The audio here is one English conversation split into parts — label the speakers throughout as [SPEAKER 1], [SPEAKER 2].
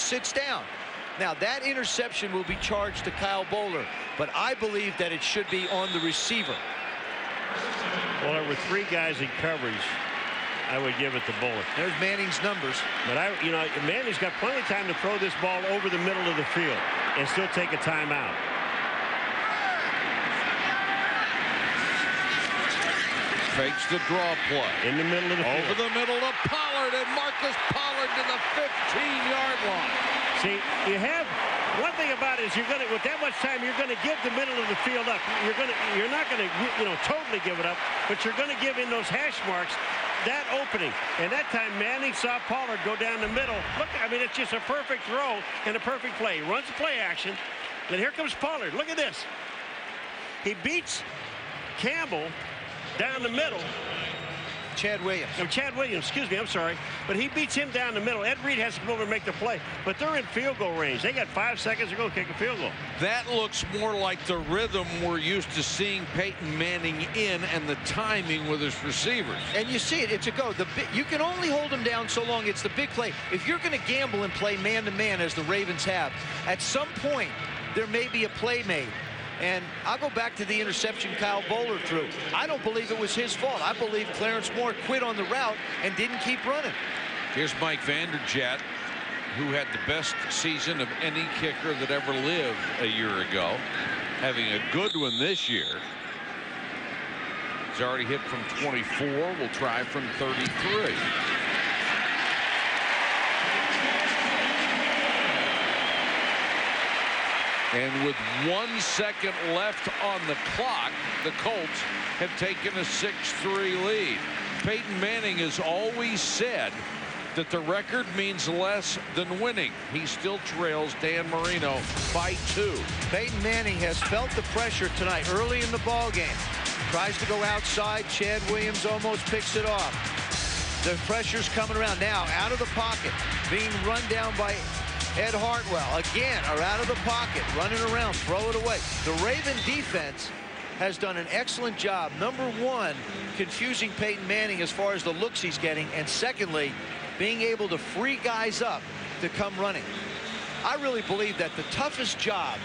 [SPEAKER 1] sits down. Now, that interception will be charged to Kyle Bowler, but I believe that it should be on the receiver.
[SPEAKER 2] Well, there were 3 guys in coverage. I would give it to Bowler.
[SPEAKER 1] There's Manning's numbers.
[SPEAKER 2] But Manning's got plenty of time to throw this ball over the middle of the field and still take a timeout.
[SPEAKER 3] Fakes the draw play.
[SPEAKER 2] In the middle of the field.
[SPEAKER 3] Over the middle to Pollard, and Marcus Pollard to the 15-yard line.
[SPEAKER 2] See, you have one thing about it is you're going to, with that much time, you're going to give the middle of the field up. You're not going to, totally give it up, but you're going to give in those hash marks that opening. And that time, Manning saw Pollard go down the middle. Look, I mean, it's just a perfect throw and a perfect play. He runs the play action. Then here comes Pollard. Look at this. He beats Campbell down the middle.
[SPEAKER 1] Chad Williams.
[SPEAKER 2] No, Chad Williams, excuse me, I'm sorry. But he beats him down the middle. Ed Reed has to come over and make the play. But they're in field goal range. They got 5 seconds to go kick a field goal.
[SPEAKER 3] That looks more like the rhythm we're used to seeing Peyton Manning in, and the timing with his receivers.
[SPEAKER 1] And you see it, it's a go. You can only hold him down so long. It's the big play. If you're going to gamble and play man-to-man, as the Ravens have, at some point, there may be a play made. And I'll go back to the interception Kyle Bowler threw. I don't believe it was his fault. I believe Clarence Moore quit on the route and didn't keep running.
[SPEAKER 3] Here's Mike Vanderjagt, who had the best season of any kicker that ever lived a year ago, having a good one this year. He's already hit from 24. We'll try from 33. And with 1 second left on the clock, the Colts have taken a 6-3 lead. Peyton Manning has always said that the record means less than winning. He still trails Dan Marino by 2.
[SPEAKER 1] Peyton Manning has felt the pressure tonight early in the ball game. Tries to go outside. Chad Williams almost picks it off. The pressure's coming around now, out of the pocket, being run down by Ed Hartwell. Again, are out of the pocket, running around, throw it away. The Raven defense has done an excellent job. Number one, confusing Peyton Manning as far as the looks he's getting, and secondly, being able to free guys up to come running. I really believe that the toughest job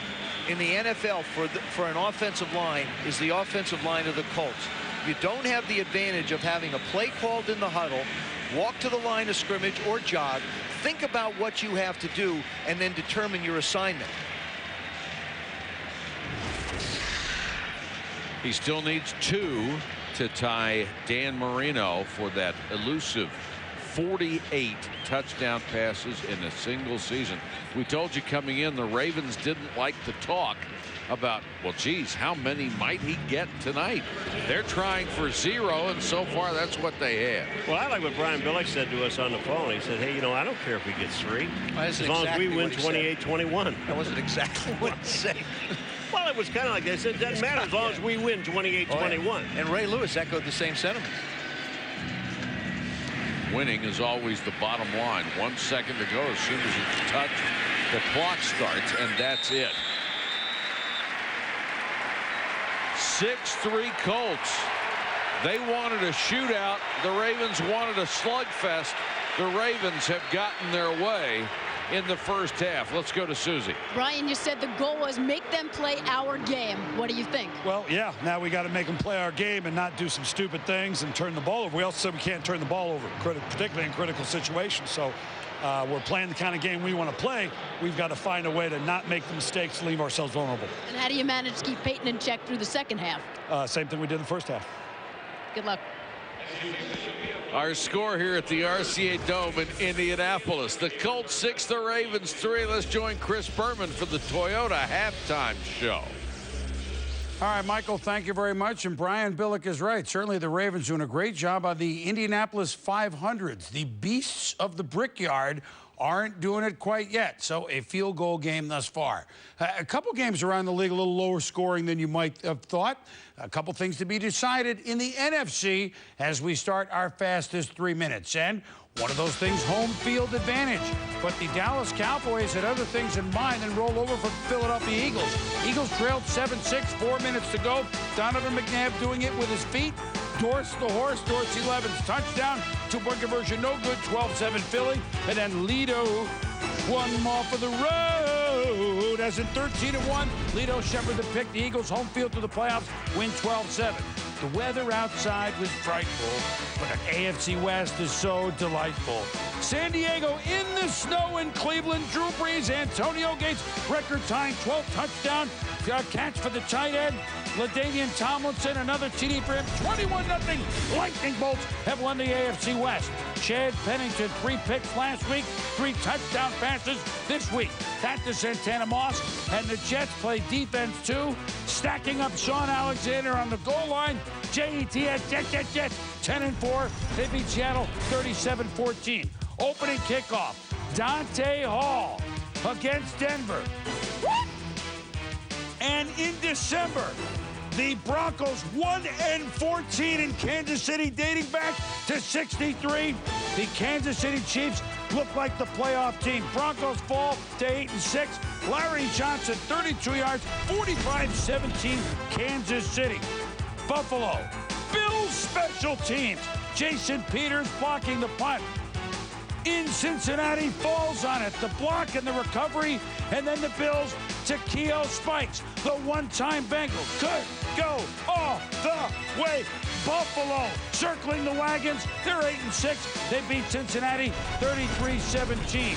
[SPEAKER 1] in the NFL for an offensive line is the offensive line of the Colts. You don't have the advantage of having a play called in the huddle, walk to the line of scrimmage or jog, think about what you have to do, and then determine your assignment.
[SPEAKER 3] He still needs 2 to tie Dan Marino for that elusive 48 touchdown passes in a single season. We told you coming in, the Ravens didn't like to talk about, well, geez, how many might he get tonight? They're trying for 0, and so far that's what they have.
[SPEAKER 2] Well, I like what Brian Billick said to us on the phone. He said, hey, I don't care if he gets 3. As long as we win 28-21.
[SPEAKER 1] That wasn't exactly what he said.
[SPEAKER 2] Well, it was kind of like they said, it doesn't matter as long as we win 28-21. Oh, yeah.
[SPEAKER 1] And Ray Lewis echoed the same sentiments.
[SPEAKER 3] Winning is always the bottom line. 1 second to go. As soon as it's touched, the clock starts, and that's it. 6-3 Colts. They wanted a shootout. The Ravens wanted a slugfest. The Ravens have gotten their way in the first half. Let's go to Susie.
[SPEAKER 4] Brian, you said the goal was make them play our game. What do you think?
[SPEAKER 5] Well, yeah, now we got to make them play our game and not do some stupid things and turn the ball over. We also said we can't turn the ball over, particularly in critical situations. So we're playing the kind of game we want to play. We've got to find a way to not make the mistakes, leave ourselves vulnerable.
[SPEAKER 4] And how do you manage to keep Peyton in check through the second half?
[SPEAKER 5] Same thing we did in the first half.
[SPEAKER 4] Good luck.
[SPEAKER 3] Our score here at the RCA Dome in Indianapolis. The Colts 6, the Ravens 3. Let's join Chris Berman for the Toyota halftime show.
[SPEAKER 6] All right, Michael, thank you very much. And Brian Billick is right. Certainly the Ravens doing a great job on the Indianapolis 500s. The beasts of the Brickyard aren't doing it quite yet. So a field goal game thus far. A couple games around the league a little lower scoring than you might have thought. A couple things to be decided in the NFC as we start our fastest 3 minutes. And one of those things, home field advantage. But the Dallas Cowboys had other things in mind and rolled over for Philadelphia Eagles. Eagles trailed 7-6, 4 minutes to go. Donovan McNabb doing it with his feet. Dorse the horse, Dorsey Levin's touchdown. 2-point conversion, no good, 12-7 Philly. And then Lido One more for the road. As in 13-1, Lito Shepherd the pick. The Eagles home field to the playoffs, win 12-7. The weather outside was frightful, but an AFC West is so delightful. San Diego in the snow in Cleveland. Drew Brees, Antonio Gates, record-tying 12th touchdown catch for the tight end. LaDainian Tomlinson, another TD for him. 21-0. Lightning bolts have won the AFC West. Chad Pennington, 3 picks last week, 3 touchdown passes this week. That to Santana Moss, and the Jets play defense too, stacking up Sean Alexander on the goal line. Jets, 10-4. They beat Seattle 37-14. Opening kickoff, Dante Hall against Denver. And in December, the Broncos 1-14 in Kansas City, dating back to '63. The Kansas City Chiefs look like the playoff team. Broncos fall to 8-6. Larry Johnson, 32 yards, 45-17, Kansas City. Buffalo, Bills special teams. Jason Peters blocking the punt. In Cincinnati, falls on it. The block and the recovery, and then the Bills to Keo Spikes. The one-time Bengal could go all the way. Buffalo circling the wagons. They're 8-6. They beat Cincinnati 33-17.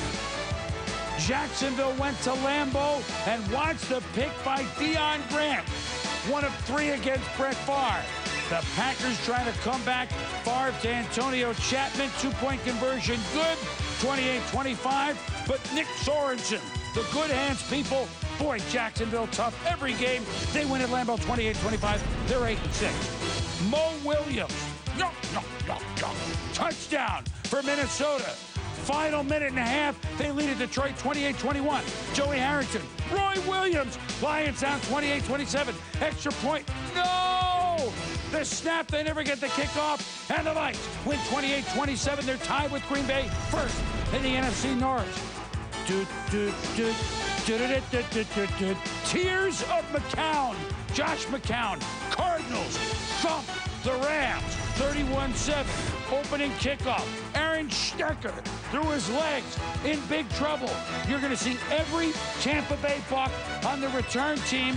[SPEAKER 6] Jacksonville went to Lambeau and watched the pick by Deion Grant. 1 of 3 against Brett Favre. The Packers trying to come back. Favre to Antonio Chapman. 2-point conversion good. 28-25. But Nick Sorensen, the good hands people. Boy, Jacksonville tough every game. They win at Lambeau 28-25. They're 8-6. Mo Williams. Touchdown for Minnesota. Final minute and a half. They lead at Detroit 28-21. Joey Harrington. Roy Williams. Lions down 28-27. Extra point. No! The snap, they never get the kickoff. And the Lions win 28-27. They're tied with Green Bay first in the NFC North. Tears of McCown. Josh McCown. Cardinals thump the Rams 31-7. Opening kickoff. Aaron Stecker through his legs in big trouble. You're going to see every Tampa Bay Buck on the return team.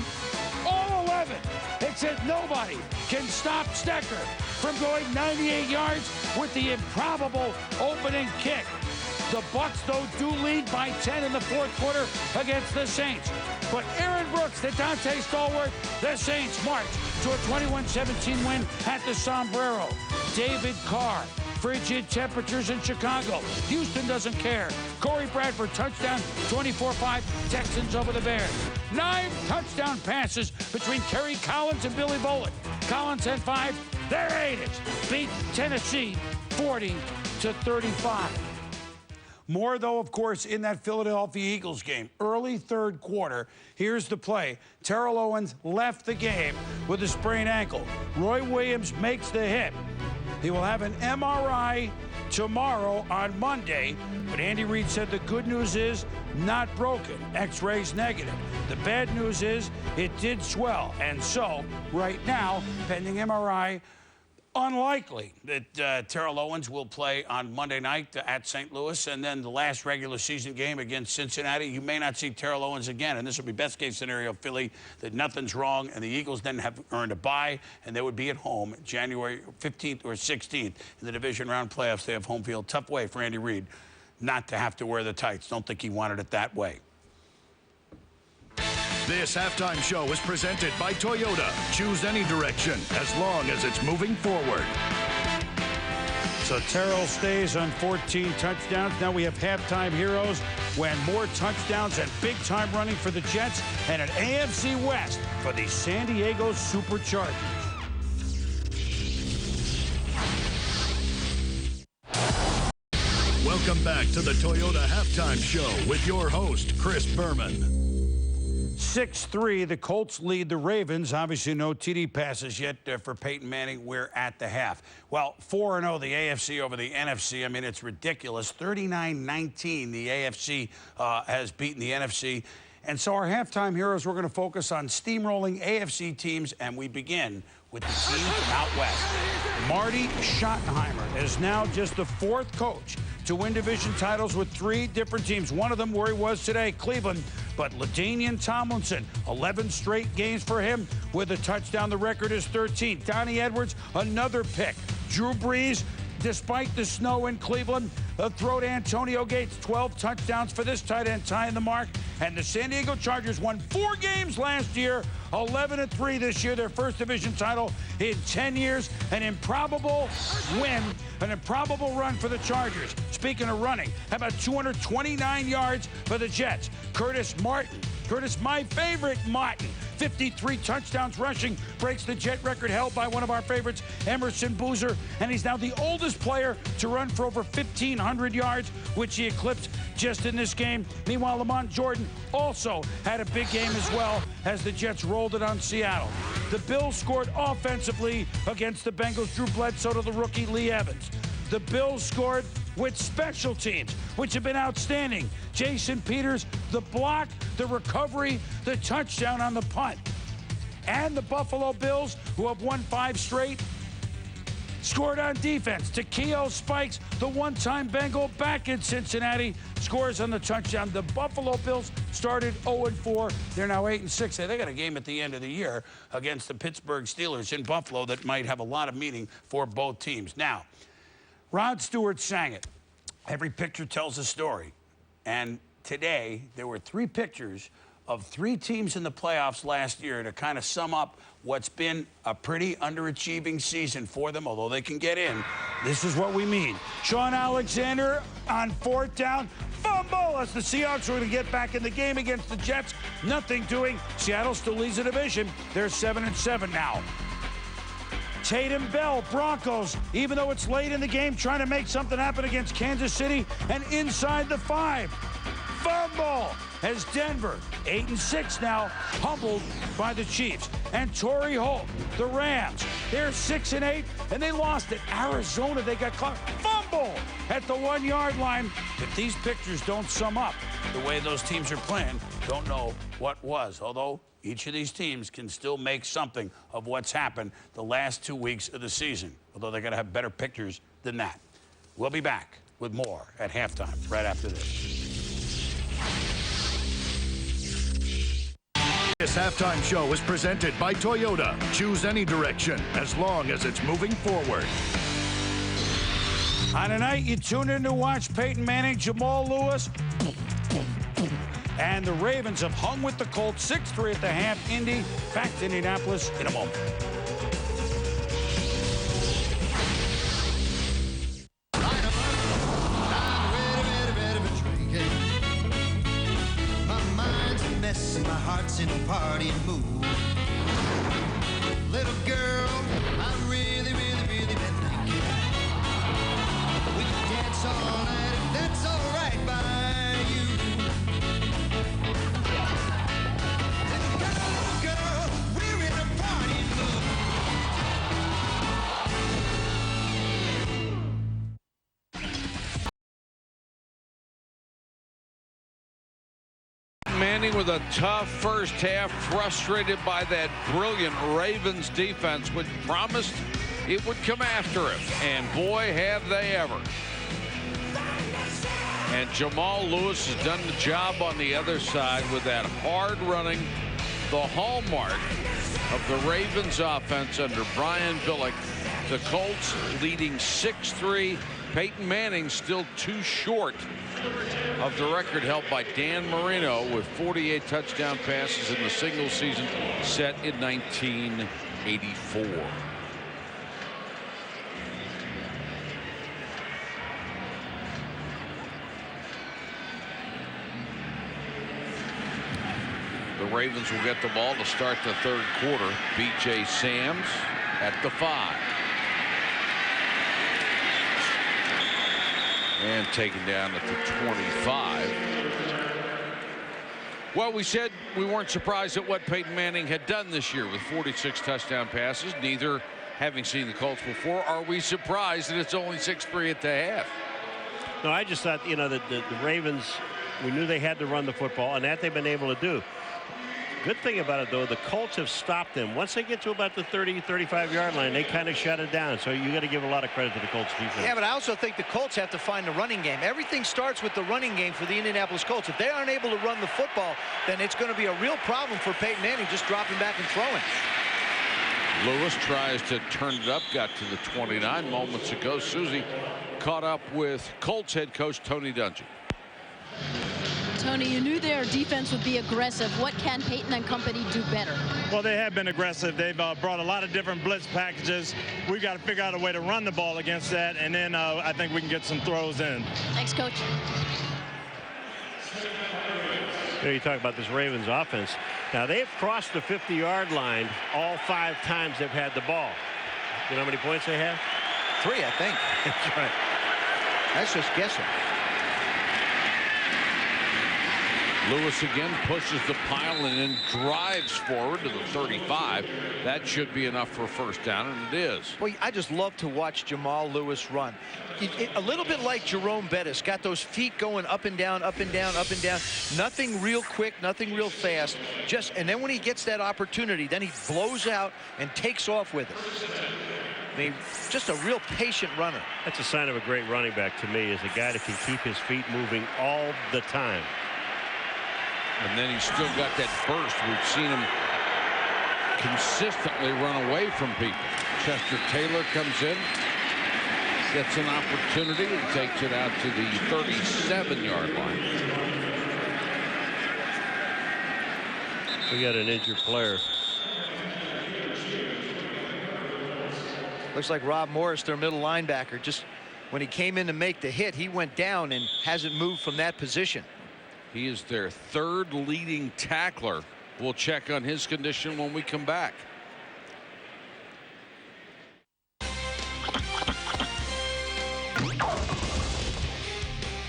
[SPEAKER 6] All 11. Except nobody can stop Stecker from going 98 yards with the improbable opening kick. The Bucks, though, do lead by 10 in the fourth quarter against the Saints. But Aaron Brooks, the Dante stalwart, the Saints march to a 21-17 win at the Sombrero. David Carr, frigid temperatures in Chicago. Houston doesn't care. Corey Bradford, touchdown, 24-5, Texans over the Bears. 9 touchdown passes between Kerry Collins and Billy Bolin. Collins had 5. Their Raiders beat Tennessee 40-35. More, though, of course, in that Philadelphia Eagles game. Early third quarter, here's the play. Terrell Owens left the game with a sprained ankle. Roy Williams makes the hit. He will have an MRI tomorrow on Monday, but Andy Reid said the good news is not broken. X-rays negative. The bad news is it did swell, and so right now, pending MRI, unlikely that Terrell Owens will play on Monday night at St. Louis, and then the last regular season game against Cincinnati. You may not see Terrell Owens again, and this will be best case scenario, Philly, that nothing's wrong, and the Eagles then have earned a bye, and they would be at home January 15th or 16th in the division round playoffs. They have home field. Tough way for Andy Reid not to have to wear the tights. Don't think he wanted it that way.
[SPEAKER 7] This halftime show is presented by Toyota. Choose any direction as long as it's moving forward.
[SPEAKER 6] So Terrell stays on 14 touchdowns. Now we have halftime heroes when more touchdowns and big-time running for the Jets and an AFC West for the San Diego Superchargers.
[SPEAKER 7] Welcome back to the Toyota Halftime Show with your host, Chris Berman.
[SPEAKER 6] 6-3, the Colts lead the Ravens. Obviously, no TD passes yet for Peyton Manning. We're at the half. Well, 4-0, the AFC over the NFC. I mean, it's ridiculous. 39-19, the AFC has beaten the NFC. And so our halftime heroes, we're going to focus on steamrolling AFC teams, and we begin with the team from out west. Marty Schottenheimer is now just the 4th coach to win division titles with 3 different teams. One of them where he was today, Cleveland. But LaDainian Tomlinson, 11 straight games for him with a touchdown. The record is 13. Donnie Edwards, another pick. Drew Brees, despite the snow in Cleveland, a throw to Antonio Gates. 12 touchdowns for this tight end, tying the mark. And the San Diego Chargers won 4 games last year, 11-3 this year, their first division title in 10 years. An improbable win, an improbable run for the Chargers. Speaking of running, how about 229 yards for the Jets? Curtis Martin, my favorite Martin, 53 touchdowns rushing, breaks the Jet record held by one of our favorites, Emerson Boozer, and he's now the oldest player to run for over 1,500 yards, which he eclipsed just in this game. Meanwhile, Lamont Jordan also had a big game as well as the Jets rolled it on Seattle. The Bills scored offensively against the Bengals. Drew Bledsoe to the rookie Lee Evans. The Bills scored with special teams, which have been outstanding. Jason Peters, the block, the recovery, the touchdown on the punt. And the Buffalo Bills, who have won 5 straight, scored on defense. Takeo Spikes, the one-time Bengal back in Cincinnati, scores on the touchdown. The Buffalo Bills started 0-4. They're now 8-6. They got a game at the end of the year against the Pittsburgh Steelers in Buffalo that might have a lot of meaning for both teams. Now, Rod Stewart sang it. Every picture tells a story. And today, there were 3 pictures of 3 teams in the playoffs last year to kind of sum up what's been a pretty underachieving season for them, although they can get in. This is what we mean. Sean Alexander on 4th down. Fumble as the Seahawks are going to get back in the game against the Jets. Nothing doing. Seattle still leads the division. They're 7-7 now. Tatum Bell, Broncos, even though it's late in the game, trying to make something happen against Kansas City and inside the 5. Fumble as Denver, 8-6 now, humbled by the Chiefs. And Torrey Holt, the Rams, they're 6-8, and they lost at Arizona. They got caught. Fumble at the 1-yard line. If these pictures don't sum up the way those teams are playing, don't know what was. Although each of these teams can still make something of what's happened the last 2 weeks of the season, although they're going to have better pictures than that. We'll be back with more at halftime, right after this.
[SPEAKER 7] This halftime show is presented by Toyota. Choose any direction as long as it's moving forward.
[SPEAKER 6] On a night you tune in to watch Peyton Manning, Jamal Lewis, and the Ravens have hung with the Colts 6-3 at the half. Indy back to Indianapolis in a moment.
[SPEAKER 8] My heart's in a party mood. Little girl, I'm really been thinking. We can dance all night if that's all right by you. Little girl, we're in a party mood.
[SPEAKER 3] Manning with a tough first half, frustrated by that brilliant Ravens defense, which promised it would come after him. And boy, have they ever. And Jamal Lewis has done the job on the other side with that hard running, the hallmark of the Ravens offense under Brian Billick. The Colts leading 6-3. Peyton Manning still too short of the record held by Dan Marino with 48 touchdown passes in the single season set in 1984. The Ravens will get the ball to start the 3rd quarter. B.J. Sams at the 5. And taken down at the 25. Well, we said we weren't surprised at what Peyton Manning had done this year with 46 touchdown passes, neither having seen the Colts before. Are we surprised that it's only 6-3 at the half?
[SPEAKER 2] No, I just thought, you know, that the Ravens, we knew they had to run the football, and that they've been able to do. Good thing about it, though, the Colts have stopped them. Once they get to about the 30, 35-yard line, they kind of shut it down. So you got to give a lot of credit to the Colts defense.
[SPEAKER 1] Yeah, but I also think the Colts have to find the running game. Everything starts with the running game for the Indianapolis Colts. If they aren't able to run the football, then it's going to be a real problem for Peyton Manning just dropping back and throwing.
[SPEAKER 3] Lewis tries to turn it up, got to the 29 moments ago. Susie caught up with Colts head coach Tony Dungy.
[SPEAKER 4] Tony, you knew their defense would be aggressive. What can Peyton and company do better?
[SPEAKER 9] Well, they have been aggressive. They've brought a lot of different blitz packages. We've got to figure out a way to run the ball against that, and then I think we can get some throws in.
[SPEAKER 4] Thanks, Coach.
[SPEAKER 2] You talk about this Ravens offense. Now, they've crossed the 50-yard line all 5 times they've had the ball. You know how many points they have?
[SPEAKER 1] 3, I think.
[SPEAKER 2] That's right.
[SPEAKER 1] That's just guessing.
[SPEAKER 3] Lewis again pushes the pile and then drives forward to the 35. That should be enough for a first down, and it is.
[SPEAKER 1] Boy, I just love to watch Jamal Lewis run. A little bit like Jerome Bettis, got those feet going up and down, up and down, up and down. Nothing real quick, nothing real fast. And then when he gets that opportunity, then he blows out and takes off with it. I mean, just a real patient runner.
[SPEAKER 2] That's a sign of a great running back to me, is a guy that can keep his feet moving all the time.
[SPEAKER 3] And then he's still got that burst. We've seen him consistently run away from people. Chester Taylor comes in, gets an opportunity, and takes it out to the 37-yard line.
[SPEAKER 2] We got an injured player.
[SPEAKER 1] Looks like Rob Morris, their middle linebacker, just when he came in to make the hit, he went down and hasn't moved from that position.
[SPEAKER 3] He is their 3rd leading tackler. We'll check on his condition when we come back.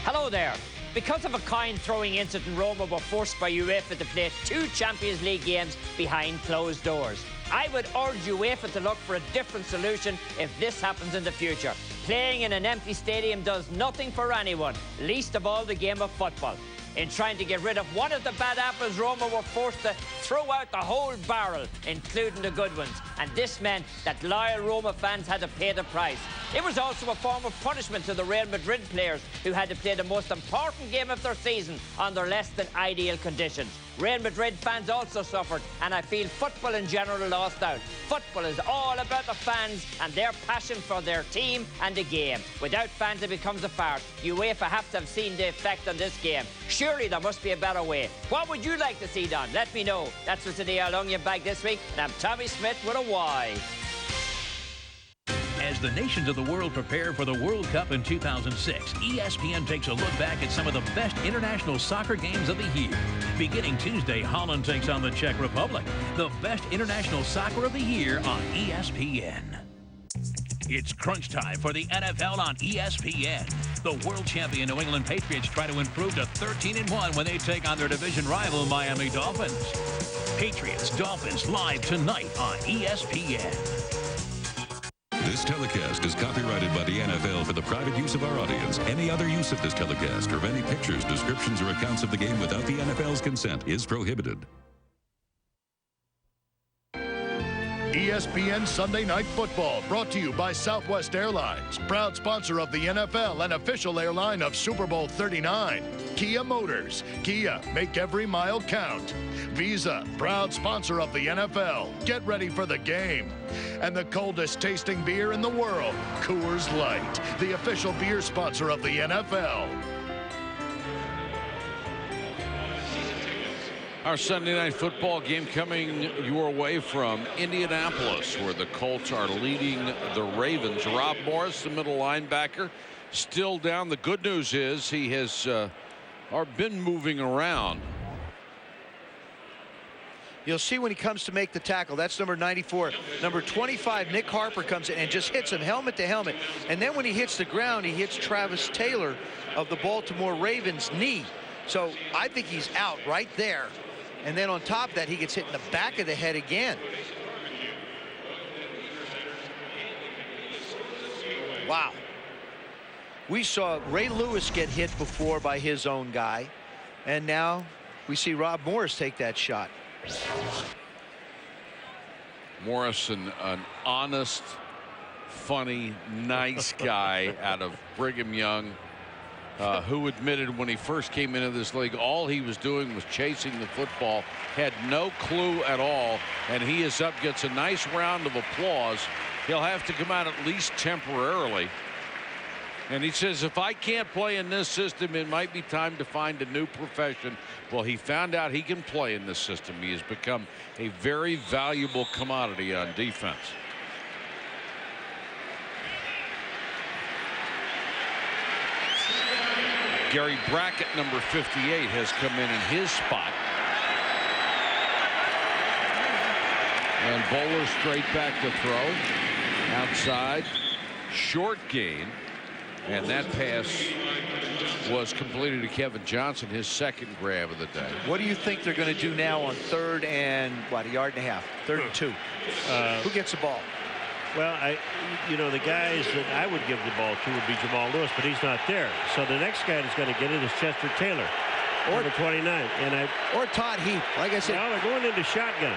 [SPEAKER 10] Hello there. Because of a coin-throwing incident, Roma were forced by UEFA to play 2 Champions League games behind closed doors. I would urge UEFA to look for a different solution if this happens in the future. Playing in an empty stadium does nothing for anyone, least of all the game of football. In trying to get rid of one of the bad apples, Roma were forced to throw out the whole barrel, including the good ones. And this meant that loyal Roma fans had to pay the price. It was also a form of punishment to the Real Madrid players, who had to play the most important game of their season under less than ideal conditions. Real Madrid fans also suffered, and I feel football in general lost out. Football is all about the fans and their passion for their team and the game. Without fans, it becomes a farce. UEFA have to have seen the effect on this game. Surely there must be a better way. What would you like to see done? Let me know. That's what's in the Old Onion Bag this week, and I'm Tommy Smith with a Y.
[SPEAKER 11] As the nations of the world prepare for the World Cup in 2006, ESPN takes a look back at some of the best international soccer games of the year. Beginning Tuesday, Holland takes on the Czech Republic. The best international soccer of the year on ESPN. It's crunch time for the NFL on ESPN. The world champion New England Patriots try to improve to 13-1 when they take on their division rival Miami Dolphins. Patriots Dolphins live tonight on ESPN.
[SPEAKER 12] This telecast is copyrighted by the NFL for the private use of our audience. Any other use of this telecast or of any pictures, descriptions, or accounts of the game without the NFL's consent is prohibited.
[SPEAKER 7] ESPN Sunday Night Football, brought to you by Southwest Airlines, proud sponsor of the NFL and official airline of Super Bowl 39. Kia Motors, Kia, make every mile count. Visa, proud sponsor of the NFL. Get ready for the game. And the coldest tasting beer in the world, Coors Light, the official beer sponsor of the NFL.
[SPEAKER 3] Our Sunday night football game coming your way from Indianapolis, where the Colts are leading the Ravens. Rob Morris, the middle linebacker, still down. The good news is he has been moving around.
[SPEAKER 1] You'll see when he comes to make the tackle. That's number 94. Number 25, Nick Harper, comes in and just hits him helmet to helmet. And then when he hits the ground, he hits Travis Taylor of the Baltimore Ravens' knee. So I think he's out right there. And then on top of that, he gets hit in the back of the head again. Wow. We saw Ray Lewis get hit before by his own guy. And now we see Rob Morris take that shot.
[SPEAKER 3] Morrison, an honest, funny, nice guy out of Brigham Young, who admitted when he first came into this league, all he was doing was chasing the football, had no clue at all, and he is up, gets a nice round of applause. He'll have to come out at least temporarily. And he says, if I can't play in this system, it might be time to find a new profession. Well, he found out he can play in this system. He has become a very valuable commodity on defense. Gary Brackett, number 58, has come in his spot. And Bowler straight back to throw. Outside, short gain. And that pass was completed to Kevin Johnson, his second grab of the day.
[SPEAKER 1] What do you think they're going to do now on 3rd and, what, a yard and a half? 3rd and 2. Who gets the ball?
[SPEAKER 2] Well, you know, the guys that I would give the ball to would be Jamal Lewis, but he's not there. So the next guy that's going to get it is Chester Taylor, number 29.
[SPEAKER 1] Or Todd Heap. Like I said,
[SPEAKER 2] well, they're going into shotgun.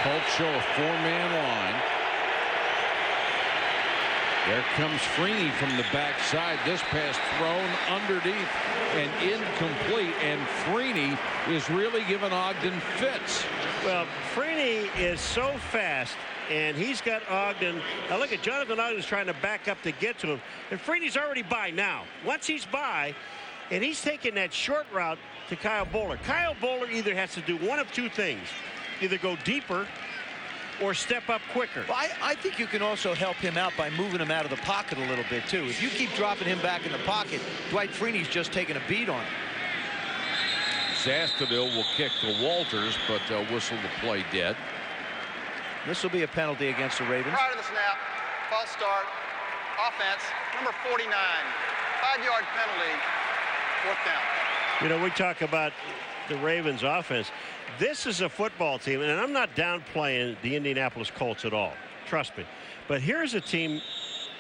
[SPEAKER 3] Colts show a 4-man line. There comes Freeney from the backside. This pass thrown underneath and incomplete. And Freeney is really giving Ogden fits.
[SPEAKER 2] Well, Freeney is so fast, and he's got Ogden. Now look at Jonathan Ogden's trying to back up to get to him. And Freeney's already by now. Once he's by, and he's taking that short route to Kyle Bowler. Kyle Bowler either has to do one of two things. Either go deeper or step up quicker.
[SPEAKER 1] Well, I think you can also help him out by moving him out of the pocket a little bit, too. If you keep dropping him back in the pocket, Dwight Freeney's just taking a beat on him.
[SPEAKER 3] Zastudil will kick to Walters, but they'll whistle the play dead.
[SPEAKER 1] This will be a penalty against the Ravens.
[SPEAKER 13] Prior to the snap, false start, offense, number 49, 5-yard penalty, 4th down.
[SPEAKER 2] You know, we talk about the Ravens offense. This is a football team, and I'm not downplaying the Indianapolis Colts at all. Trust me. But here's a team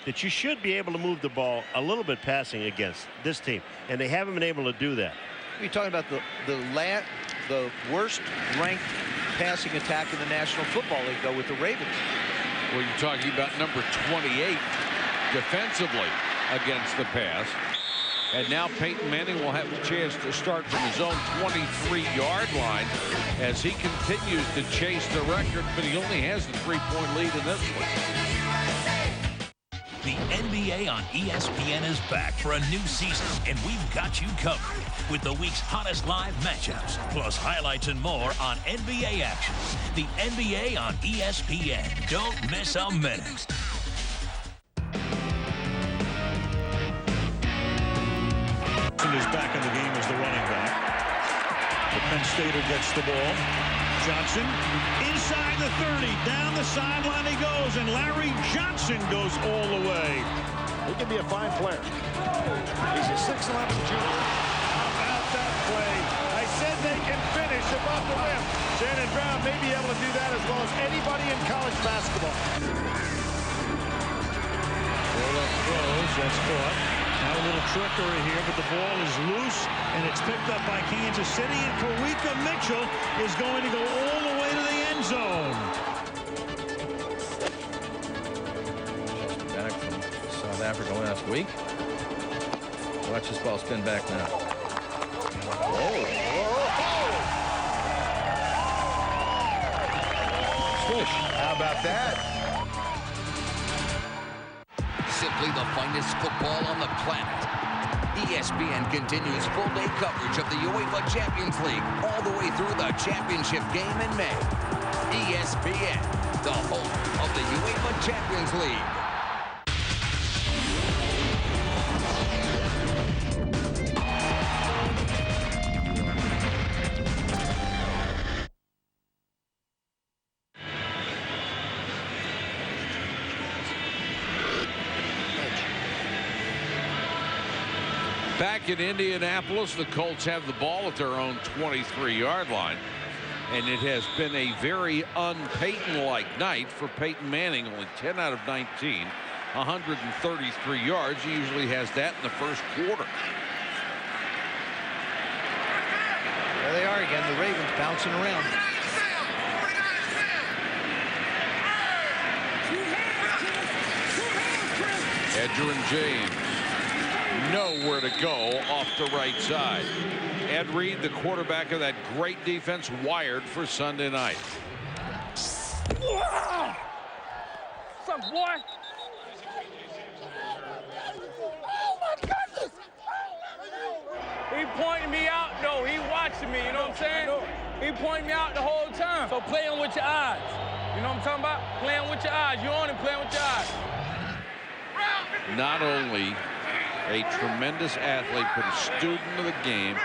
[SPEAKER 2] that you should be able to move the ball a little bit passing against this team, and they haven't been able to do that.
[SPEAKER 1] You're talking about the worst ranked passing attack in the National Football League, though, with the Ravens.
[SPEAKER 3] Well, you're talking about number 28 defensively against the pass. And now Peyton Manning will have a chance to start from his own 23-yard line as he continues to chase the record, but he only has a 3-point lead in this one.
[SPEAKER 11] The NBA on ESPN is back for a new season, and we've got you covered with the week's hottest live matchups, plus highlights and more on NBA action. The NBA on ESPN. Don't miss a minute.
[SPEAKER 14] Is back in the game as the running back. The Penn Stater gets the ball. Johnson inside the 30, down the sideline he goes, and Larry Johnson goes all the way.
[SPEAKER 15] He can be a fine player. He's a 6'11 junior.
[SPEAKER 14] How about that play? I said they can finish above the rim. Shannon Brown may be able to do that as well as anybody in college basketball. Roll up throws, that's caught. Now a little trickery here, but the ball is loose, and it's picked up by Kansas City, and Kawika Mitchell is going to go all the way to the end zone.
[SPEAKER 16] Just back from South Africa last week. Watch this ball spin back now. Whoa.
[SPEAKER 15] Swish. How about that?
[SPEAKER 17] Simply the finest football on the planet. ESPN continues full-day coverage of the UEFA Champions League all the way through the championship game in May. ESPN, the home of the UEFA Champions League.
[SPEAKER 3] Back in Indianapolis, the Colts have the ball at their own 23-yard line. And it has been a very un-Peyton-like night for Peyton Manning. Only 10 out of 19, 133 yards. He usually has that in the first quarter.
[SPEAKER 1] bouncing around.
[SPEAKER 3] Edgerrin James nowhere to go off the right side. Ed Reed, the quarterback of that great defense, wired for Sunday night.
[SPEAKER 18] What's up, boy? Oh my goodness! He pointing me out, though. He watching me, you know what I'm saying? He pointing me out the whole time. So playing with your eyes. You know what I'm talking about? Playing with your eyes. You only playing with your eyes.
[SPEAKER 3] Not only a tremendous athlete, but a student of the game.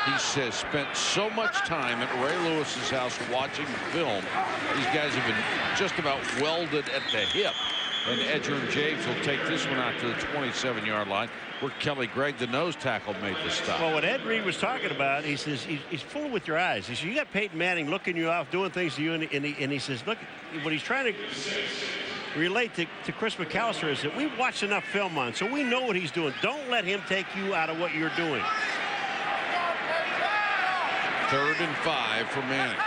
[SPEAKER 3] He says spent so much time at Ray Lewis's house watching film. These guys have been just about welded at the hip. And Edgerrin James will take this one out to the 27-yard line, where Kelly Gregg, the nose tackle, made the stop.
[SPEAKER 2] Well, what Ed Reed was talking about, he says he's fooling with your eyes. He says you got Peyton Manning looking you off, doing things to you, and he says, look, what he's trying to relate to Chris McAllister is that we've watched enough film on, so we know what he's doing. Don't let him take you out of what you're doing.
[SPEAKER 3] 3rd and 5 for Manning.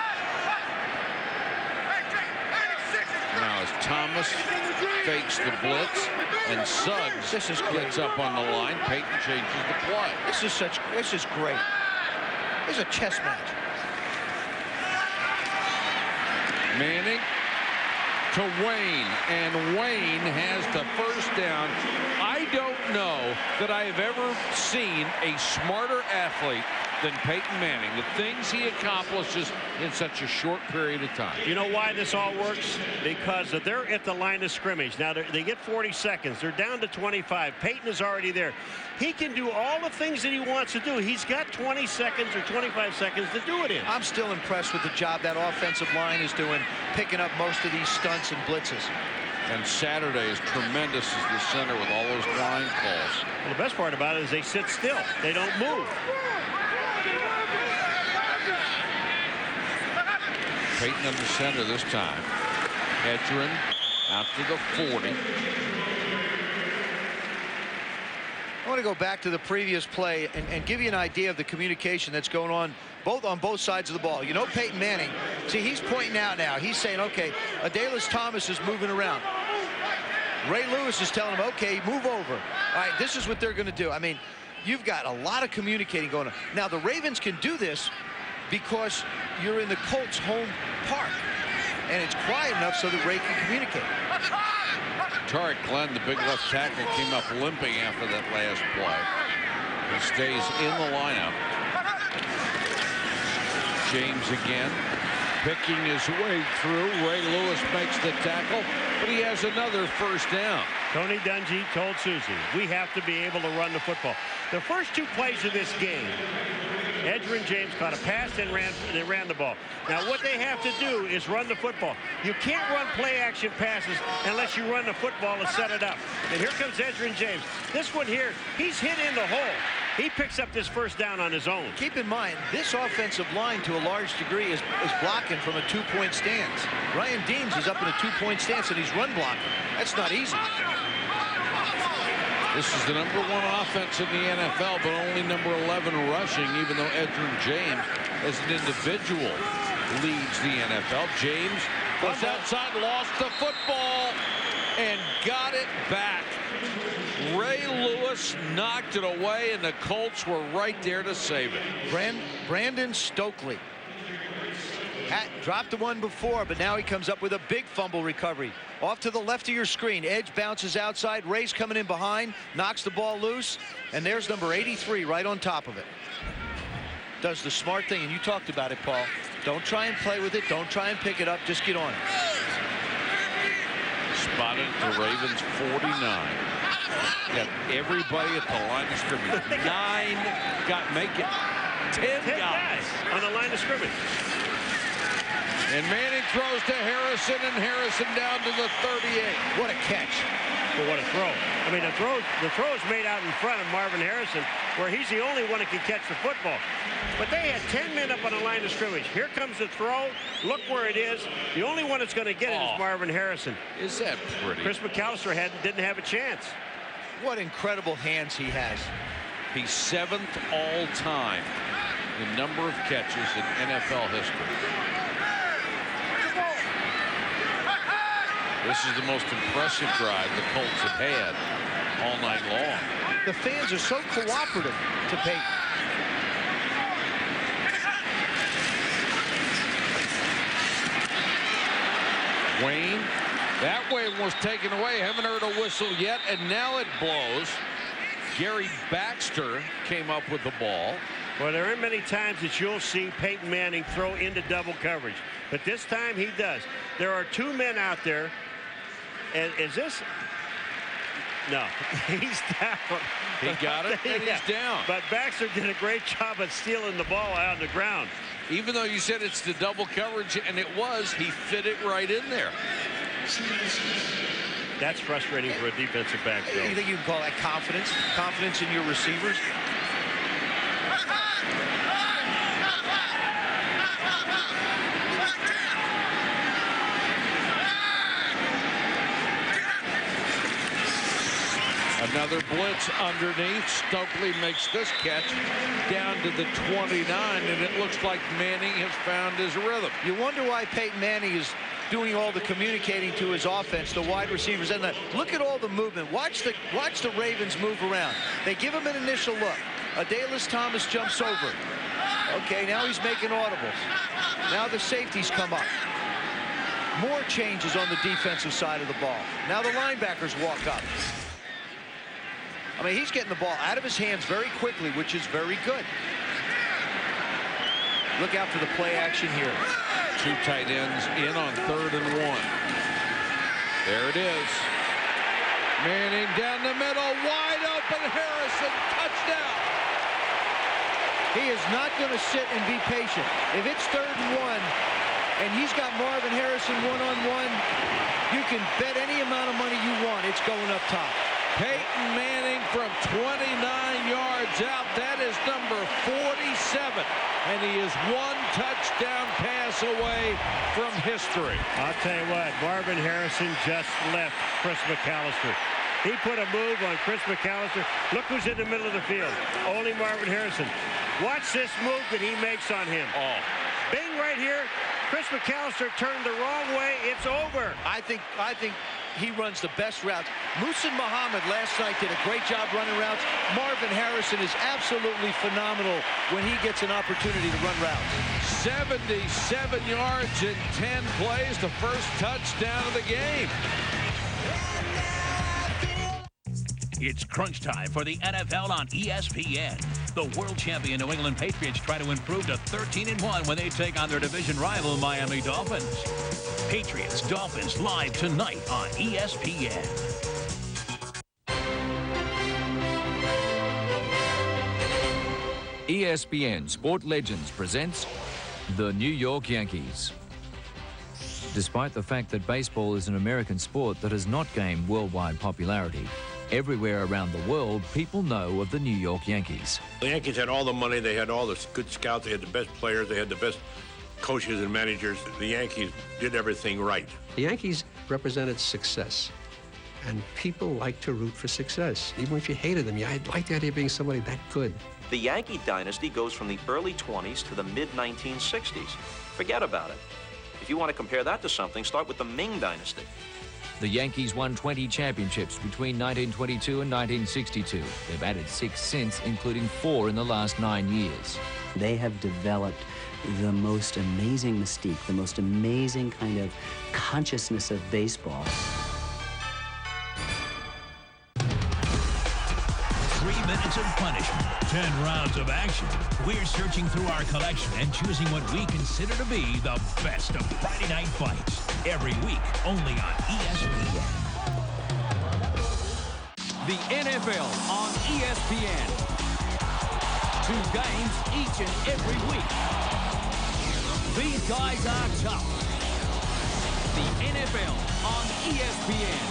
[SPEAKER 3] Now as Thomas fakes the blitz and Suggs gets up on the line, Peyton changes the play.
[SPEAKER 1] This is great. This is a chess match.
[SPEAKER 3] Manning to Wayne, and Wayne has the first down. I don't know that I have ever seen a smarter athlete than Peyton Manning. The things he accomplishes in such a short period of time.
[SPEAKER 2] You know why this all works? Because they're at the line of scrimmage. Now they get 40 seconds. They're down to 25. Peyton is already there. He can do all the things that he wants to do. He's got 20 seconds or 25 seconds to do it in.
[SPEAKER 1] I'm still impressed with the job that offensive line is doing, picking up most of these stunts and blitzes.
[SPEAKER 3] And Saturday is tremendous as the center with all those line calls.
[SPEAKER 2] Well, the best part about it is they sit still. They don't move.
[SPEAKER 3] Peyton under center this time. Edgerrin out to the 40.
[SPEAKER 1] I want to go back to the previous play and give you an idea of the communication that's going on both sides of the ball. You know, Peyton Manning, see, he's pointing out now. He's saying, okay, Adalius Thomas is moving around. Ray Lewis is telling him, okay, move over. All right, this is what they're going to do. I mean, you've got a lot of communicating going on. Now, the Ravens can do this because you're in the Colts' home park, and it's quiet enough so that Ray can communicate.
[SPEAKER 3] Tariq Glenn, the big left tackle, came up limping after that last play. He stays in the lineup. James again, picking his way through. Ray Lewis makes the tackle, but he has another first down.
[SPEAKER 2] Tony Dungy told Susie, we have to be able to run the football. The first 2 plays of this game, Edgerrin James caught a pass and ran the ball. Now what they have to do is run the football. You can't run play action passes unless you run the football and set it up. And here comes Edgerrin James. This one here, he's hit in the hole. He picks up this first down on his own.
[SPEAKER 1] Keep in mind, this offensive line to a large degree is blocking from a 2-point stance. Ryan Deems is up in a 2-point stance and he's run blocking. That's not easy.
[SPEAKER 3] This is the #1 offense in the NFL, but only #11 rushing, even though Edgerrin James, as an individual, leads the NFL. James was outside, lost the football, and got it back. Ray Lewis knocked it away, and the Colts were right there to save it.
[SPEAKER 1] Brandon Stokely dropped the one before, but now he comes up with a big fumble recovery. Off to the left of your screen. Edge bounces outside. Ray's coming in behind, knocks the ball loose, and there's number 83 right on top of it. Does the smart thing, and you talked about it, Paul. Don't try and play with it. Don't try and pick it up. Just get on it.
[SPEAKER 3] Spotted at the Ravens 49. Got everybody at the line of scrimmage. 10 guys
[SPEAKER 2] on the line of scrimmage.
[SPEAKER 3] And Manning throws to Harrison, and Harrison down to the 38.
[SPEAKER 1] What a catch.
[SPEAKER 2] But what a throw. I mean, the throw is made out in front of Marvin Harrison, where he's the only one that can catch the football. But they had 10 men up on the line of scrimmage. Here comes the throw. Look where it is. The only one that's going to get it is Marvin Harrison.
[SPEAKER 3] Is that pretty?
[SPEAKER 2] Chris McAllister didn't have a chance.
[SPEAKER 1] What incredible hands he has.
[SPEAKER 3] He's 7th all time in number of catches in NFL history. This is the most impressive drive the Colts have had all night long.
[SPEAKER 1] The fans are so cooperative to Peyton.
[SPEAKER 3] Wayne, that way was taken away. Haven't heard a whistle yet, and now it blows. Gary Baxter came up with the ball.
[SPEAKER 2] Well, there aren't many times that you'll see Peyton Manning throw into double coverage, but this time he does. There are two men out there, and is this? No, he's down.
[SPEAKER 3] He got it, and he's down.
[SPEAKER 2] But Baxter did a great job at stealing the ball out on the ground.
[SPEAKER 3] Even though you said it's the double coverage, and it was, he fit it right in there.
[SPEAKER 2] That's frustrating for a defensive back, Bill.
[SPEAKER 1] You think you can call that confidence? Confidence in your receivers?
[SPEAKER 3] Another blitz underneath. Stokely makes this catch down to the 29, and it looks like Manning has found his rhythm.
[SPEAKER 1] You wonder why Peyton Manning is doing all the communicating to his offense, the wide receivers, and look at all the movement. Watch the Ravens move around. They give him an initial look. Adalys Thomas jumps over. Okay, now he's making audibles. Now the safeties come up. More changes on the defensive side of the ball. Now the linebackers walk up. I mean, he's getting the ball out of his hands very quickly, which is very good. Look out for the play action here.
[SPEAKER 3] Two tight ends in on 3rd and 1. There it is. Manning down the middle, wide open. Harrison, touchdown.
[SPEAKER 1] He is not going to sit and be patient. If it's 3rd and 1, and he's got Marvin Harrison one-on-one, you can bet any amount of money you want. It's going up top.
[SPEAKER 3] Peyton Manning from 29 yards out. That is number 47. And he is one touchdown pass away from history.
[SPEAKER 2] I'll tell you what, Marvin Harrison just left Chris McAllister. He put a move on Chris McAllister. Look who's in the middle of the field. Only Marvin Harrison. Watch this move that he makes on him.
[SPEAKER 3] Oh.
[SPEAKER 2] Bing right here. Chris McAllister turned the wrong way. It's over.
[SPEAKER 1] I think he runs the best routes. Muhsin Muhammad last night did a great job running routes. Marvin Harrison is absolutely phenomenal when he gets an opportunity to run routes.
[SPEAKER 3] 77 yards in 10 plays, the first touchdown of the game.
[SPEAKER 11] It's crunch time for the NFL on ESPN. The world champion New England Patriots try to improve to 13-1 when they take on their division rival Miami Dolphins. Patriots Dolphins live tonight on ESPN.
[SPEAKER 19] ESPN Sport Legends presents the New York Yankees. Despite the fact that baseball is an American sport that has not gained worldwide popularity, everywhere around the world, people know of the New York Yankees.
[SPEAKER 20] The Yankees had all the money, they had all the good scouts, they had the best players, they had the best coaches and managers. The Yankees did everything right.
[SPEAKER 21] The Yankees represented success, and people like to root for success. Even if you hated them, I'd like the idea of being somebody that good.
[SPEAKER 22] The Yankee dynasty goes from the early 20s to the mid-1960s. Forget about it. If you want to compare that to something, start with the Ming dynasty.
[SPEAKER 19] The Yankees won 20 championships between 1922 and 1962. They've added 6 since, including 4 in the last 9 years.
[SPEAKER 23] They have developed the most amazing mystique, the most amazing kind of consciousness of baseball.
[SPEAKER 11] 3 minutes of punishment, 10 rounds of action. We're searching through our collection and choosing what we consider to be the best of Friday night fights. Every week, only on ESPN.
[SPEAKER 24] The NFL on ESPN. 2 games each and every week. These guys are tough. The NFL on ESPN.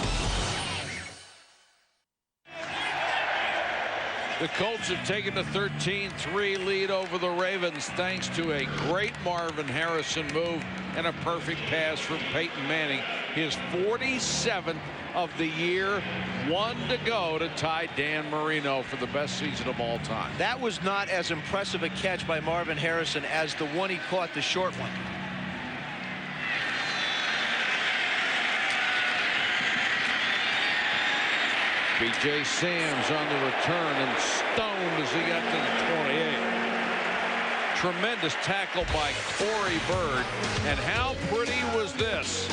[SPEAKER 3] The Colts have taken a 13-3 lead over the Ravens thanks to a great Marvin Harrison move and a perfect pass from Peyton Manning. His 47th of the year, 1 to go to tie Dan Marino for the best season of all time.
[SPEAKER 1] That was not as impressive a catch by Marvin Harrison as the one he caught, the short one.
[SPEAKER 3] B.J. Sams on the return and stoned as he got to the 28. Tremendous tackle by Corey Bird. And how pretty was this?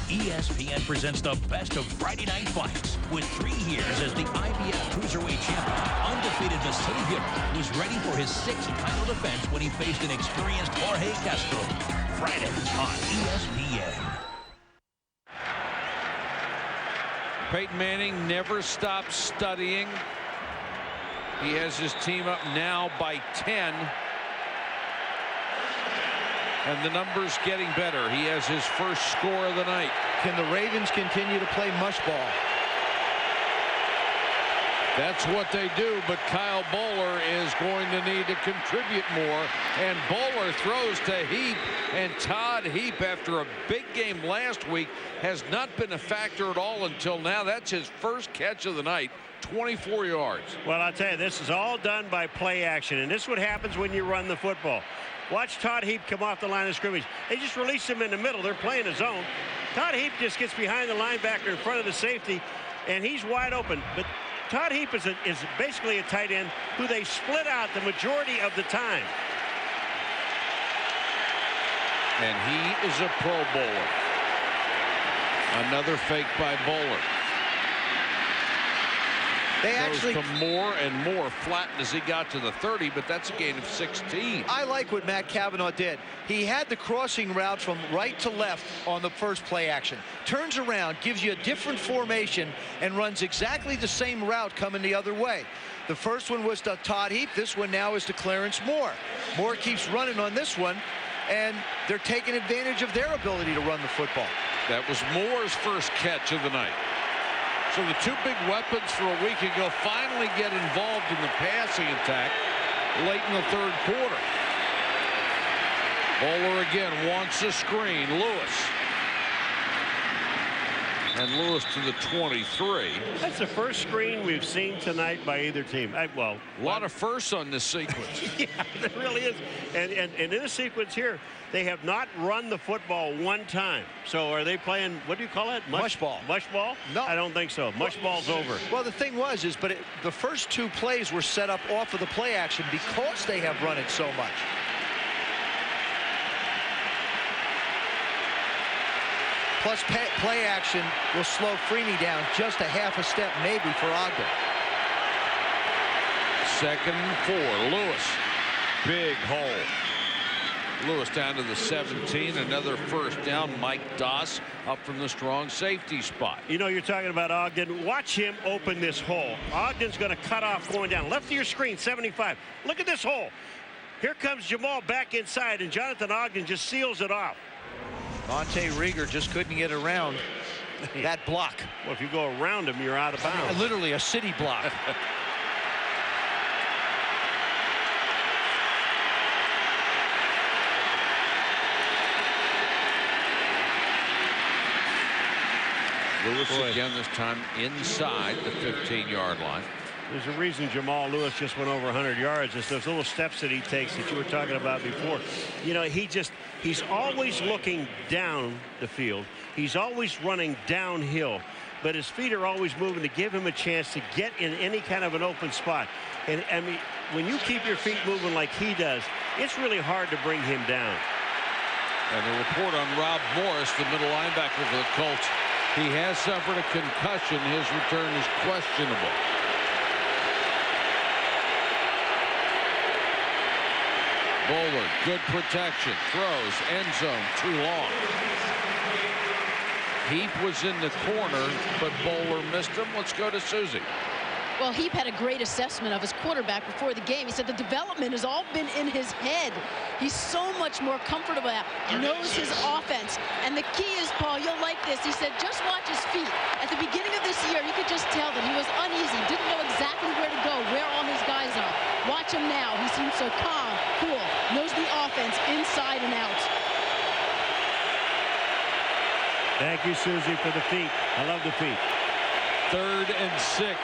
[SPEAKER 11] ESPN presents the best of Friday night fights. With 3 years as the IBF Cruiserweight champion, undefeated Vasily Gibber was ready for his 6th title defense when he faced an experienced Jorge Castro. Friday on ESPN.
[SPEAKER 3] Peyton Manning never stops studying. He has his team up now by 10. And the numbers getting better. He has his first score of the night.
[SPEAKER 1] Can the Ravens continue to play mush ball?
[SPEAKER 3] That's what they do, but Kyle Bowler is going to need to contribute more. And Bowler throws to Heap, and Todd Heap, after a big game last week, has not been a factor at all until now. That's his first catch of the night, 24 yards.
[SPEAKER 2] Well, I'll tell you, this is all done by play action, and this is what happens when you run the football. Watch Todd Heap come off the line of scrimmage. They just release him in the middle. They're playing a zone. Todd Heap just gets behind the linebacker in front of the safety, and he's wide open. But Todd Heap is basically a tight end who they split out the majority of the time.
[SPEAKER 3] And he is a Pro Bowler. Another fake by Bowler.
[SPEAKER 1] They actually
[SPEAKER 3] goes to more and more, flattened as he got to the 30, but that's a gain of 16.
[SPEAKER 1] I like what Matt Cavanaugh did. He had the crossing route from right to left on the first play action. Turns around, gives you a different formation, and runs exactly the same route coming the other way. The first one was to Todd Heap. This one now is to Clarence Moore. Moore keeps running on this one, and they're taking advantage of their ability to run the football.
[SPEAKER 3] That was Moore's first catch of the night. So the two big weapons for a week ago finally get involved in the passing attack late in the third quarter. Bowler again wants a screen. Lewis. And Lewis to the 23.
[SPEAKER 2] That's the first screen we've seen tonight by either team.
[SPEAKER 3] A lot of firsts on this sequence.
[SPEAKER 2] Yeah, there really is. And in this sequence here, they have not run the football one time. So are they playing, what do you call it?
[SPEAKER 1] Mush ball.
[SPEAKER 2] Mush ball?
[SPEAKER 1] No.
[SPEAKER 2] I don't think so. Mush ball's over.
[SPEAKER 1] Well, the thing was, the first two plays were set up off of the play action because they have run it so much. Plus, play action will slow Freeney down just a half a step, maybe, for Ogden.
[SPEAKER 3] 2nd and 4. Lewis. Big hole. Lewis down to the 17. Another first down. Mike Doss up from the strong safety spot.
[SPEAKER 2] You know, you're talking about Ogden. Watch him open this hole. Ogden's going to cut off going down. Left of your screen, 75. Look at this hole. Here comes Jamal back inside, and Jonathan Ogden just seals it off.
[SPEAKER 1] Monte Rieger just couldn't get around that block.
[SPEAKER 2] Well, if you go around him, you're out of bounds.
[SPEAKER 1] Literally a city block.
[SPEAKER 3] Lewis again, this time inside the 15-yard line.
[SPEAKER 2] There's a reason Jamal Lewis just went over 100 yards. It's those little steps that he takes that you were talking about before. You know, he's always looking down the field. He's always running downhill. But his feet are always moving to give him a chance to get in any kind of an open spot. And, I mean, when you keep your feet moving like he does, it's really hard to bring him down.
[SPEAKER 3] And the report on Rob Morris, the middle linebacker for the Colts, he has suffered a concussion. His return is questionable. Bowler, good protection, throws, end zone, too long. Heap was in the corner, but Bowler missed him. Let's go to Susie.
[SPEAKER 4] Well, Heap had a great assessment of his quarterback before the game. He said the development has all been in his head. He's so much more comfortable now, knows his offense. And the key is, Paul, you'll like this. He said, just watch his feet. At the beginning of this year, you could just tell that he was uneasy, didn't know exactly where to go, where all his guys are. Watch him now. He seems so calm, cool, knows the offense inside and out.
[SPEAKER 2] Thank you, Susie, for the feet. I love the feet.
[SPEAKER 3] 3rd and 6.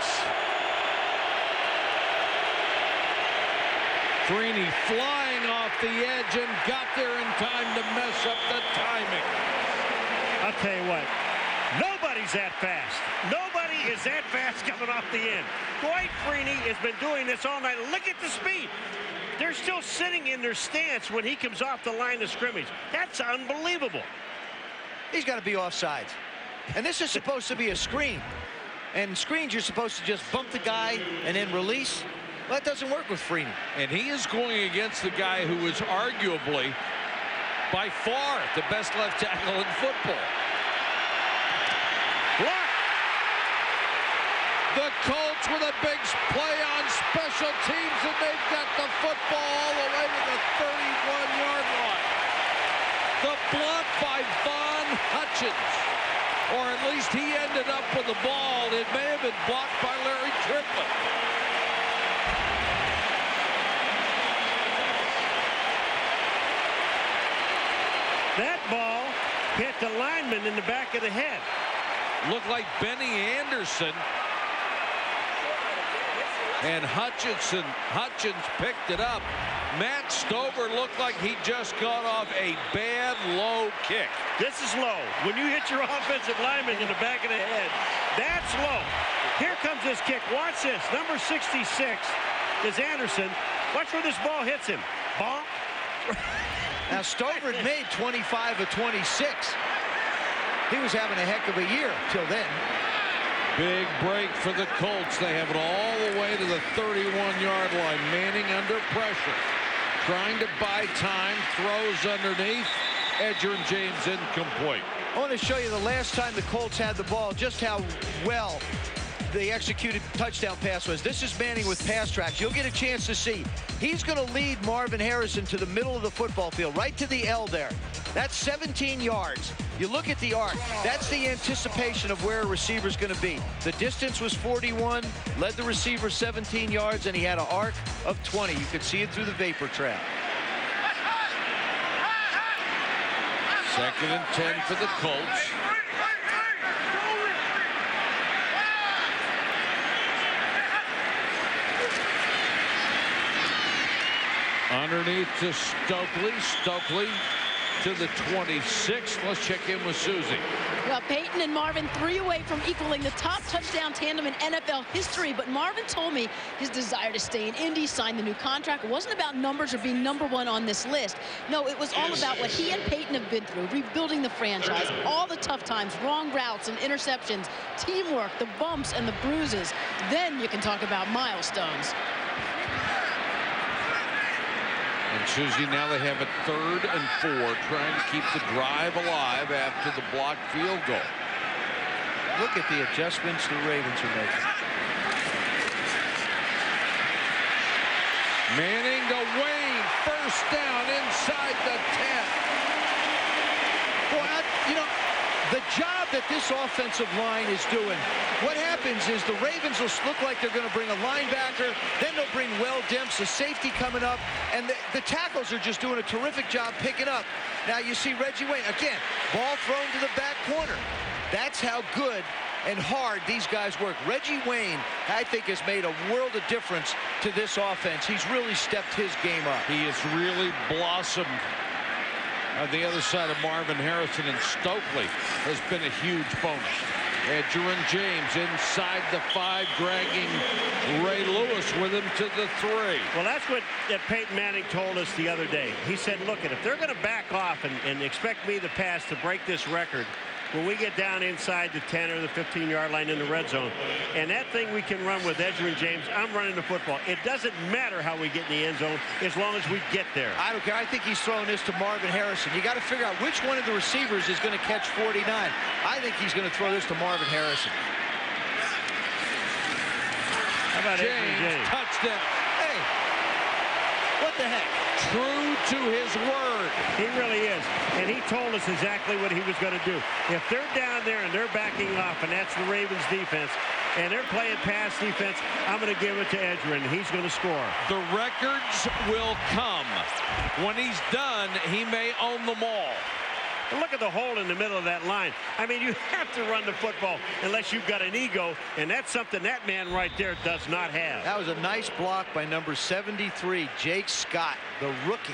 [SPEAKER 3] Freeney flying off the edge and got there in time to mess up the timing.
[SPEAKER 2] I'll tell you what, nobody's that fast. Nobody is that fast coming off the end. Dwight Freeney has been doing this all night. Look at the speed. They're still sitting in their stance when he comes off the line of scrimmage. That's unbelievable.
[SPEAKER 1] He's got to be offsides. And this is supposed to be a screen. And screens, you're supposed to just bump the guy and then release. Well, that doesn't work with Freeney.
[SPEAKER 3] And he is going against the guy who is arguably, by far, the best left tackle in football.
[SPEAKER 2] Block.
[SPEAKER 3] The Colts with a big play on special teams, and they've got the football all the way to the 31-yard line. The block by Von Hutchins, or at least he ended up with the ball. It may have been blocked by Larry Triplett.
[SPEAKER 2] That ball hit the lineman in the back of the head.
[SPEAKER 3] Looked like Benny Anderson. And Hutchins picked it up. Matt Stover looked like he just got off a bad low kick.
[SPEAKER 2] This is low. When you hit your offensive lineman in the back of the head, that's low. Here comes this kick. Watch this. Number 66 is Anderson. Watch where this ball hits him. Bonk.
[SPEAKER 1] Now, Stover had made 25 of 26. He was having a heck of a year till then.
[SPEAKER 3] Big break for the Colts. They have it all the way to the 31-yard line. Manning under pressure. Trying to buy time. Throws underneath. Edger and James incomplete.
[SPEAKER 1] I want to show you the last time the Colts had the ball, just how well the executed touchdown pass was. This is Manning with pass tracks. You'll get a chance to see. He's going to lead Marvin Harrison to the middle of the football field, right to the L there. That's 17 yards. You look at the arc. That's the anticipation of where a receiver's going to be. The distance was 41, led the receiver 17 yards, and he had an arc of 20. You could see it through the vapor trap.
[SPEAKER 3] 2nd and 10 for the Colts. Underneath to Stokely. Stokely to the 26. Let's check in with Susie.
[SPEAKER 4] Well, Peyton and Marvin 3 away from equaling the top touchdown tandem in NFL history. But Marvin told me his desire to stay in Indy, sign the new contract. It wasn't about numbers or being #1 on this list. No, it was all about what he and Peyton have been through, rebuilding the franchise, all the tough times, wrong routes and interceptions, teamwork, the bumps and the bruises. Then you can talk about milestones.
[SPEAKER 3] And Susie, now they have a 3rd and 4, trying to keep the drive alive after the blocked field goal.
[SPEAKER 1] Look at the adjustments the Ravens are making.
[SPEAKER 3] Manning to Wayne, first down inside the 10.
[SPEAKER 1] Boy, you know, the job that this offensive line is doing, what happens is the Ravens will look like they're going to bring a linebacker, then they'll bring Will Demps, a safety coming up, and the tackles are just doing a terrific job picking up. Now you see Reggie Wayne, again, ball thrown to the back corner. That's how good and hard these guys work. Reggie Wayne, I think, has made a world of difference to this offense. He's really stepped his game up.
[SPEAKER 3] He has really blossomed. On the other side of Marvin Harrison, and Stokely has been a huge bonus. Edgerrin James inside the 5, dragging Ray Lewis with him to the 3.
[SPEAKER 2] Well, that's what Peyton Manning told us the other day. He said, look, if they're going to back off and expect me to pass to break this record, when we get down inside the 10 or the 15-yard line in the red zone, and that thing we can run with Edgerrin James, I'm running the football. It doesn't matter how we get in the end zone as long as we get there.
[SPEAKER 1] I don't care. I think he's throwing this to Marvin Harrison. You got to figure out which one of the receivers is going to catch 49. I think he's going to throw this to Marvin Harrison.
[SPEAKER 2] How about
[SPEAKER 3] James? Touchdown.
[SPEAKER 1] Hey, what the heck?
[SPEAKER 3] True to his word.
[SPEAKER 2] He really is. And he told us exactly what he was going to do. If they're down there and they're backing off, and that's the Ravens defense, and they're playing pass defense, I'm going to give it to Edgerrin. He's going to score.
[SPEAKER 3] The records will come. When he's done, he may own them all.
[SPEAKER 2] And look at the hole in the middle of that line. I mean, you have to run the football unless you've got an ego, and that's something that man right there does not have.
[SPEAKER 1] That was a nice block by number 73, Jake Scott, the rookie.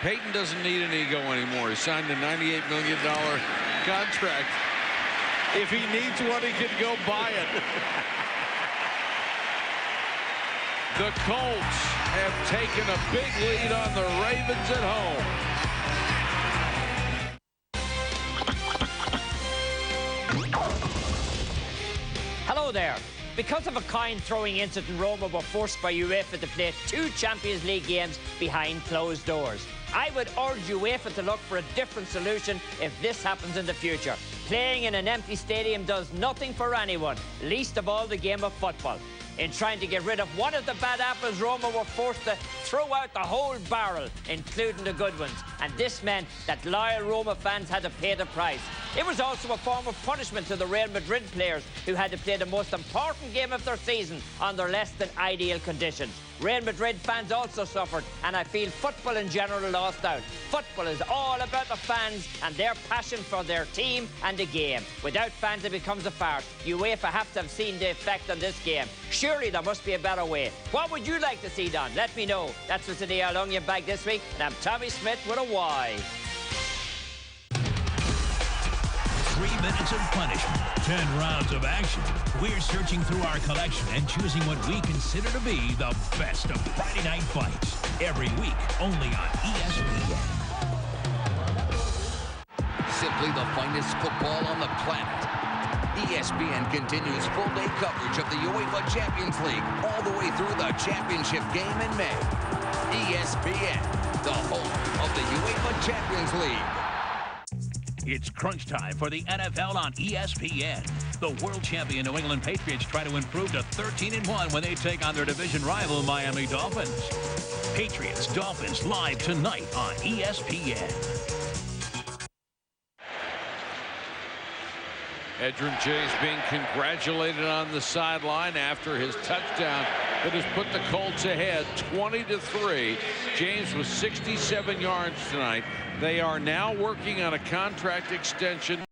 [SPEAKER 3] Peyton doesn't need an ego anymore. He signed a $98 million contract. If he needs one, he can go buy it. The Colts have taken a big lead on the Ravens at home.
[SPEAKER 10] Hello there. Because of a coin-throwing incident, Roma were forced by UEFA to play 2 Champions League games behind closed doors. I would urge UEFA to look for a different solution if this happens in the future. Playing in an empty stadium does nothing for anyone, least of all the game of football. In trying to get rid of one of the bad apples, Roma were forced to throw out the whole barrel, including the good ones. And this meant that loyal Roma fans had to pay the price. It was also a form of punishment to the Real Madrid players, who had to play the most important game of their season under less than ideal conditions. Real Madrid fans also suffered, and I feel football in general lost out. Football is all about the fans and their passion for their team and the game. Without fans, it becomes a farce. UEFA have to have seen the effect on this game. Surely there must be a better way. What would you like to see done? Let me know. That's what's in the Onion Bag this week, and I'm Tommy Smith with a Y.
[SPEAKER 11] 3 minutes of punishment, 10 rounds of action. We're searching through our collection and choosing what we consider to be the best of Friday night fights. Every week, only on ESPN.
[SPEAKER 17] Simply the finest football on the planet. ESPN continues full-day coverage of the UEFA Champions League all the way through the championship game in May. ESPN, the home of the UEFA Champions League.
[SPEAKER 11] It's crunch time for the NFL on ESPN. The world champion New England Patriots try to improve to 13-1 when they take on their division rival Miami Dolphins. Patriots-Dolphins live tonight on ESPN.
[SPEAKER 3] Edgerrin James being congratulated on the sideline after his touchdown that has put the Colts ahead 20-3. James was 67 yards tonight. They are now working on a contract extension.